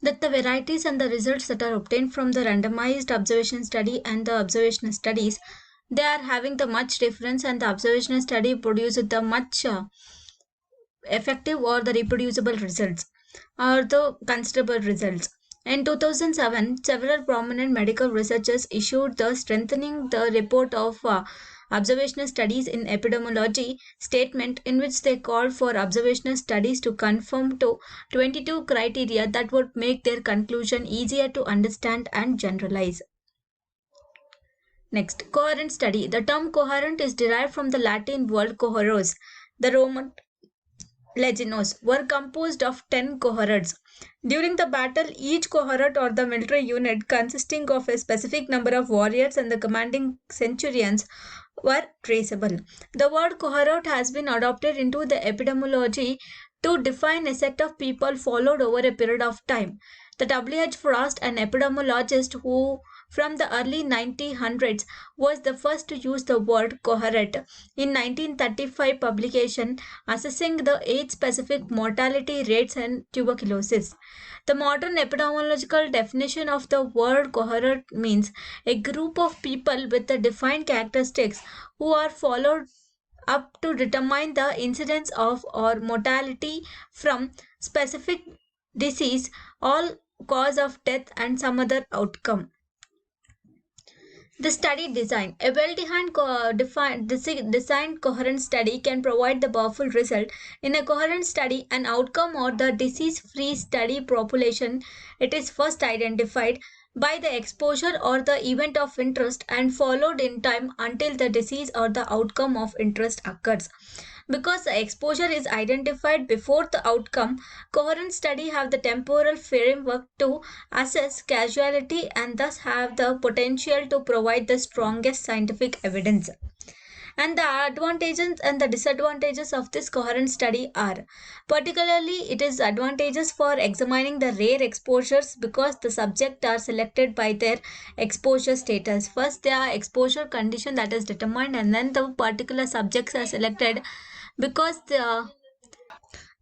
that the varieties and the results that are obtained from the randomized observation study and the observational studies, they are having the much difference, and the observational study produces the much effective or the reproducible results or the considerable results. In 2007, several prominent medical researchers issued the strengthening the report of observational studies in epidemiology statement, in which they called for observational studies to conform to 22 criteria that would make their conclusion easier to understand and generalize. Next, coherent study. The term coherent is derived from the Latin word coheros. The Roman legiones were composed of 10 cohorts. During the battle, each cohort or the military unit consisting of a specific number of warriors and the commanding centurions were traceable. The word cohort has been adopted into the epidemiology to define a set of people followed over a period of time. The W.H. Frost, an epidemiologist who from the early 1900s was the first to use the word cohort in 1935 publication assessing the age-specific mortality rates and tuberculosis. The modern epidemiological definition of the word cohort means a group of people with the defined characteristics who are followed up to determine the incidence of or mortality from specific disease, all cause of death and some other outcome. The study design. A designed coherent study can provide the powerful result. In a coherent study, an outcome or the disease-free study population, it is first identified by the exposure or the event of interest and followed in time until the disease or the outcome of interest occurs. Because the exposure is identified before the outcome, coherent study have the temporal framework to assess causality and thus have the potential to provide the strongest scientific evidence. And the advantages and the disadvantages of this coherent study are, particularly it is advantages for examining the rare exposures because the subjects are selected by their exposure status. First their exposure condition that is determined, and then the particular subjects are selected because the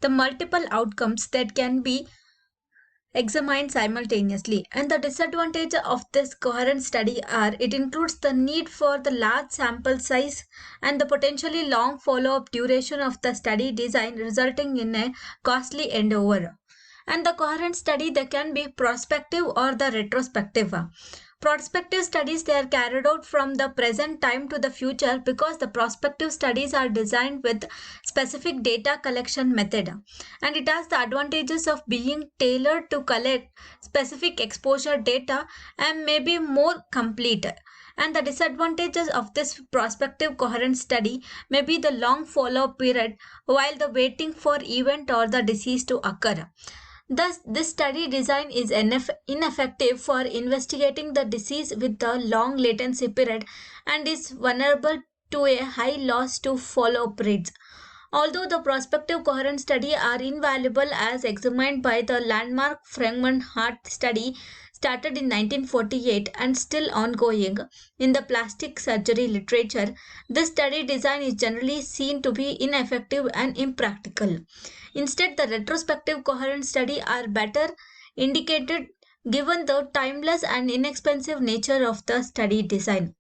multiple outcomes that can be examined simultaneously. And the disadvantage of this coherent study are it includes the need for the large sample size and the potentially long follow-up duration of the study design, resulting in a costly endeavor. And the coherent study, they can be prospective or the retrospective. Prospective studies, they are carried out from the present time to the future because the prospective studies are designed with specific data collection method, and it has the advantages of being tailored to collect specific exposure data and may be more complete. And the disadvantages of this prospective coherent study may be the long follow-up period while the waiting for event or the disease to occur. Thus, this study design is ineffective for investigating the disease with the long latency period and is vulnerable to a high loss to follow-up rates. Although the prospective coherent study are invaluable as examined by the landmark Fragment Heart study started in 1948 and still ongoing in the plastic surgery literature, this study design is generally seen to be ineffective and impractical. Instead, the retrospective coherent study are better indicated given the timeless and inexpensive nature of the study design.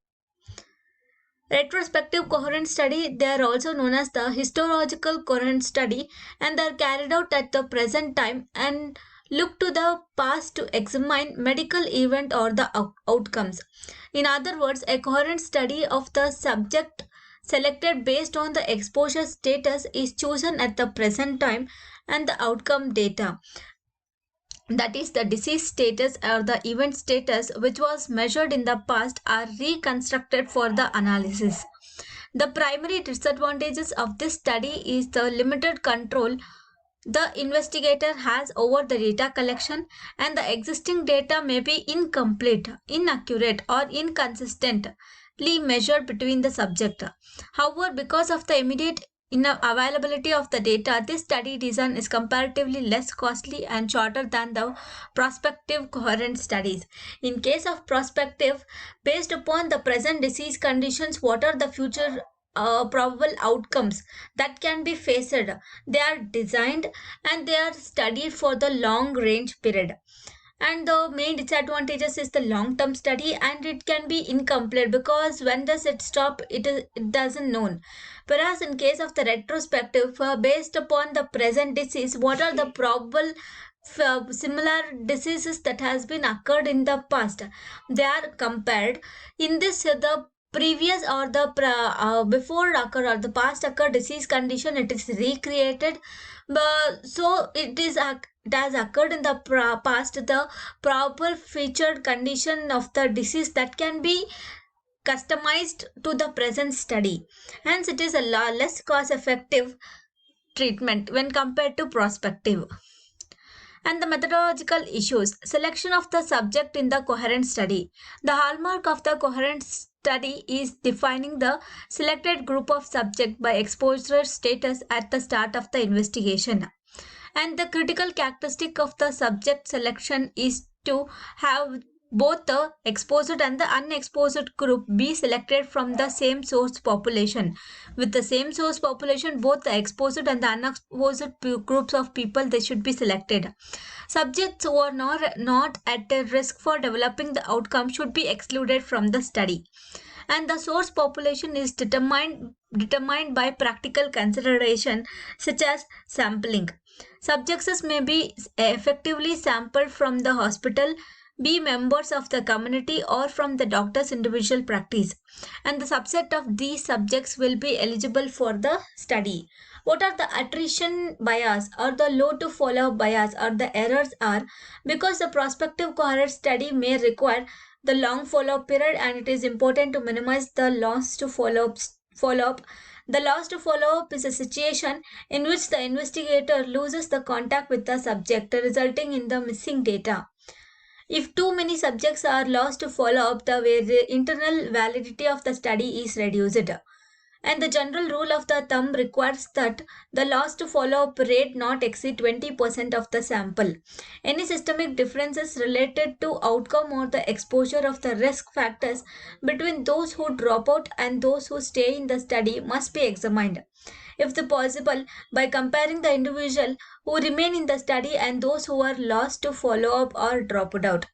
Retrospective coherent study, they are also known as the histological coherent study, and they are carried out at the present time and look to the past to examine medical event or the outcomes. In other words, a coherent study of the subject selected based on the exposure status is chosen at the present time, and the outcome data, that is the disease status or the event status which was measured in the past, are reconstructed for the analysis. The primary disadvantages of this study is the limited control the investigator has over the data collection, and the existing data may be incomplete, inaccurate or inconsistently measured between the subject. However, because of the immediate availability of the data, this study design is comparatively less costly and shorter than the prospective coherent studies. In case of prospective, based upon the present disease conditions, what are the future probable outcomes that can be faced. They are designed and they are studied for the long range period. And the main disadvantages is the long term study, and it can be incomplete because when does it stop, it doesn't known. Whereas in case of the retrospective, based upon the present disease, what are the probable similar diseases that has been occurred in the past, they are compared. In this, the previous or the before occur or the past occur disease condition, it is recreated. But so it has occurred in the past, the proper featured condition of the disease that can be customized to the present study. Hence it is a less cost effective treatment when compared to prospective. And the methodological issues, selection of the subject in the coherent study. The hallmark of the coherent study is defining the selected group of subject by exposure status at the start of the investigation. And the critical characteristic of the subject selection is to have both the exposed and the unexposed group be selected from the same source population. With the same source population, both the exposed and the unexposed groups of people, they should be selected. Subjects who are not at a risk for developing the outcome should be excluded from the study. And the source population is determined by practical consideration such as sampling. Subjects may be effectively sampled from the hospital, be members of the community, or from the doctor's individual practice, and the subset of these subjects will be eligible for the study. What are the attrition bias or the low to follow bias or the errors are? Because the prospective cohort study may require the long follow-up period, and it is important to minimize the loss to follow-up. The loss to follow-up is a situation in which the investigator loses the contact with the subject, resulting in the missing data. If too many subjects are lost to follow-up, the internal validity of the study is reduced. And the general rule of the thumb requires that the loss to follow-up rate not exceed 20% of the sample. Any systemic differences related to outcome or the exposure of the risk factors between those who drop out and those who stay in the study must be examined. If the possible, by comparing the individual who remain in the study and those who are lost to follow-up or dropped out.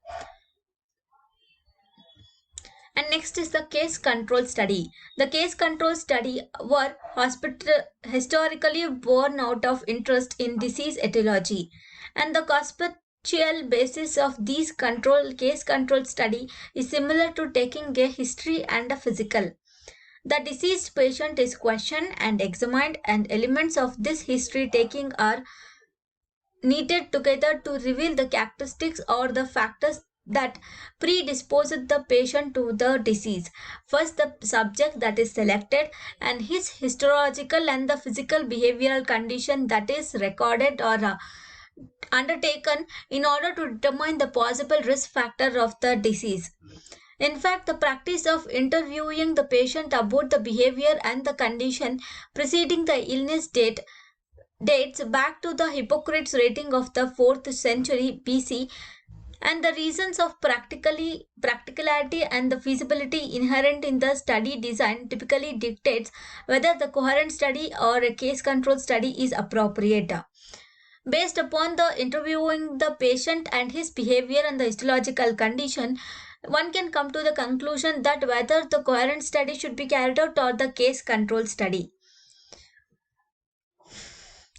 And next is the case control study. The case control study were historically born out of interest in disease etiology, and the conceptual basis of these case control study is similar to taking a history and a physical. The deceased patient is questioned and examined, and elements of this history taking are needed together to reveal the characteristics or the factors that predisposed the patient to the disease. First, the subject that is selected and his histological and the physical behavioral condition that is recorded or undertaken in order to determine the possible risk factor of the disease. In fact, the practice of interviewing the patient about the behavior and the condition preceding the illness dates back to the Hippocrates rating of the 4th century BC, and the reasons of practicality and the feasibility inherent in the study design typically dictates whether the coherent study or a case control study is appropriate. Based upon the interviewing the patient and his behavior and the histological condition, one can come to the conclusion that whether the coherent study should be carried out or the case control study.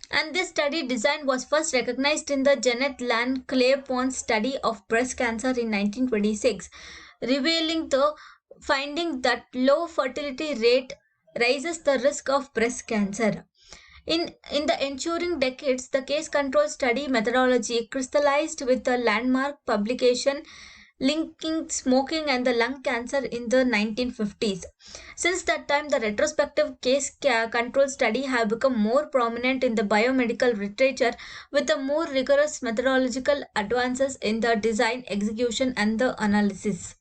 And this study design was first recognized in the Janet Lan Claiborne study of breast cancer in 1926, revealing the finding that low fertility rate raises the risk of breast cancer. In the ensuing decades, the case control study methodology crystallized with the landmark publication linking smoking and the lung cancer in the 1950s. Since that time, the retrospective case control study have become more prominent in the biomedical literature with the more rigorous methodological advances in the design, execution, and the analysis.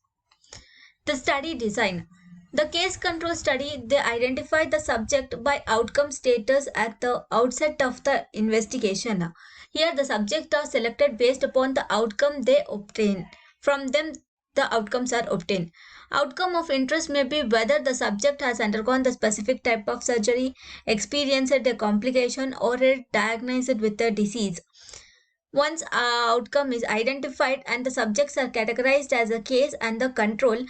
The study design. The case control study, they identify the subject by outcome status at the outset of the investigation. Here, the subject are selected based upon the outcome they obtain from them the outcomes are obtained. Outcome of interest may be whether the subject has undergone the specific type of surgery, experienced a complication, or is diagnosed with a disease. Once outcome is identified and the subjects are categorized as a case and the control,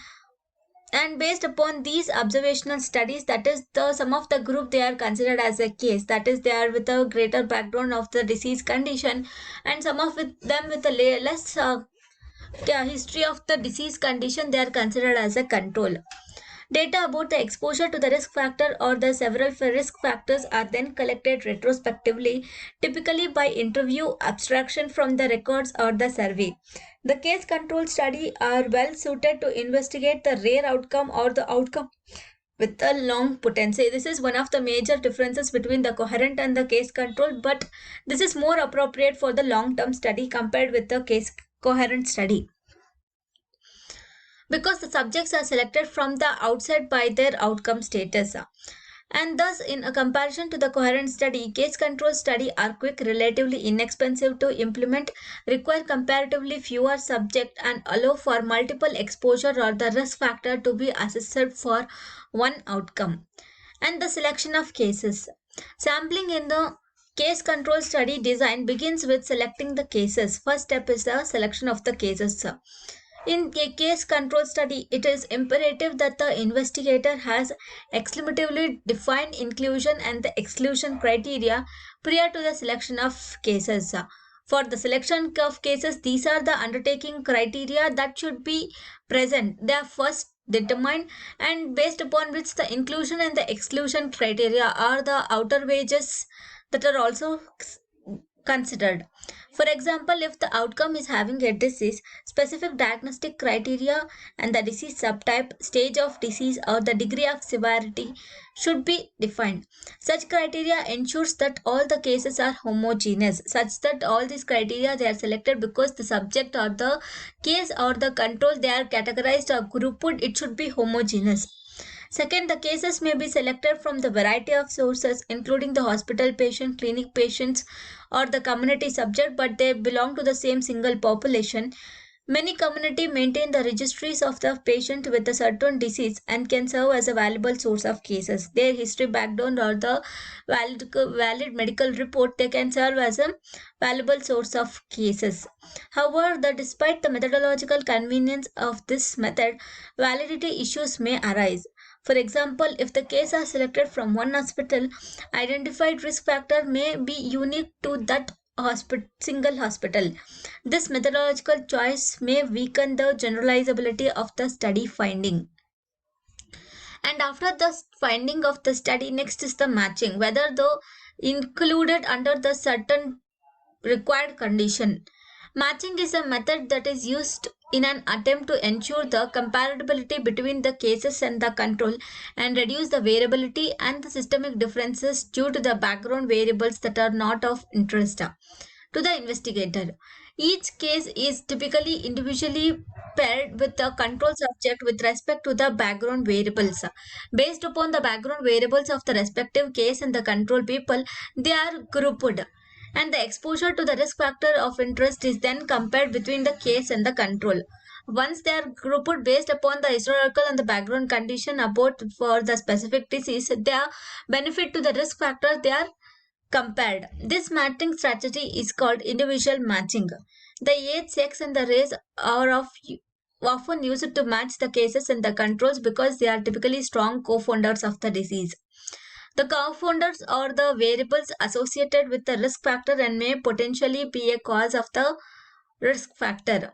and based upon these observational studies, that is the some of the group they are considered as a case, that is they are with a greater background of the disease condition, and some of them with a less history of the disease condition, they are considered as a control. Data about the exposure to the risk factor or the several risk factors are then collected retrospectively, typically by interview, abstraction from the records, or the survey. The case control study are well suited to investigate the rare outcome or the outcome with a long potency. This is one of the major differences between the coherent and the case control, but this is more appropriate for the long term study compared with the case coherent study, because the subjects are selected from the outset by their outcome status. And thus, in a comparison to the coherent study, case control study are quick, relatively inexpensive to implement, require comparatively fewer subjects, and allow for multiple exposure or the risk factor to be assessed for one outcome. And the selection of cases. Sampling in the case control study design begins with selecting the cases. First step is the selection of the cases. In a case control study, it is imperative that the investigator has explicitly defined inclusion and the exclusion criteria prior to the selection of cases. For the selection of cases, these are the undertaking criteria that should be present. They are first determined, and based upon which the inclusion and the exclusion criteria are the outer wages that are also considered. For example, if the outcome is having a disease, specific diagnostic criteria and the disease subtype, stage of disease, or the degree of severity should be defined. Such criteria ensures that all the cases are homogeneous, such that all these criteria they are selected because the subject or the case or the control they are categorized or grouped, it should be homogeneous. Second, the cases may be selected from the variety of sources, including the hospital patient, clinic patients, or the community subject, but they belong to the same single population. Many community maintain the registries of the patient with a certain disease and can serve as a valuable source of cases. Their history background or the valid medical report, they can serve as a valuable source of cases. However, despite the methodological convenience of this method, validity issues may arise. For example, if the case are selected from one hospital, identified risk factor may be unique to that single hospital. This methodological choice may weaken the generalizability of the study finding. And after the finding of the study, next is the matching, whether the included under the certain required condition. Matching is a method that is used in an attempt to ensure the comparability between the cases and the control and reduce the variability and the systemic differences due to the background variables that are not of interest to the investigator. Each case is typically individually paired with the control subject with respect to the background variables. Based upon the background variables of the respective case and the control people, they are grouped, and the exposure to the risk factor of interest is then compared between the case and the control. Once they are grouped based upon the historical and the background condition about for the specific disease, their benefit to the risk factor they are compared. This matching strategy is called individual matching. The age, sex, and the race are often used to match the cases and the controls because they are typically strong co-founders of the disease. The co-founders are the variables associated with the risk factor and may potentially be a cause of the risk factor.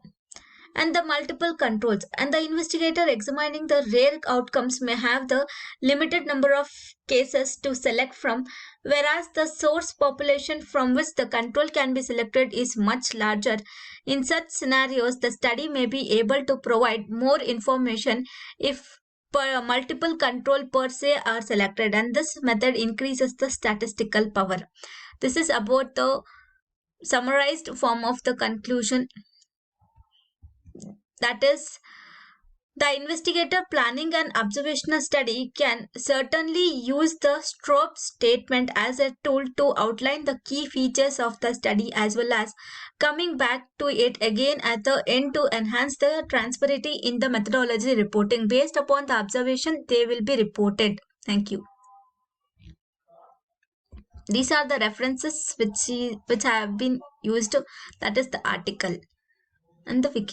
And the multiple controls, and the investigator examining the rare outcomes may have the limited number of cases to select from, whereas the source population from which the control can be selected is much larger. In such scenarios, the study may be able to provide more information if multiple control per se are selected, and this method increases the statistical power. This is about the summarized form of the conclusion, that is The investigator planning an observational study can certainly use the STROP statement as a tool to outline the key features of the study as well as coming back to it again at the end to enhance the transparency in the methodology reporting. Based upon the observation, they will be reported. Thank you. These are the references which have been used, that is the article and the wiki.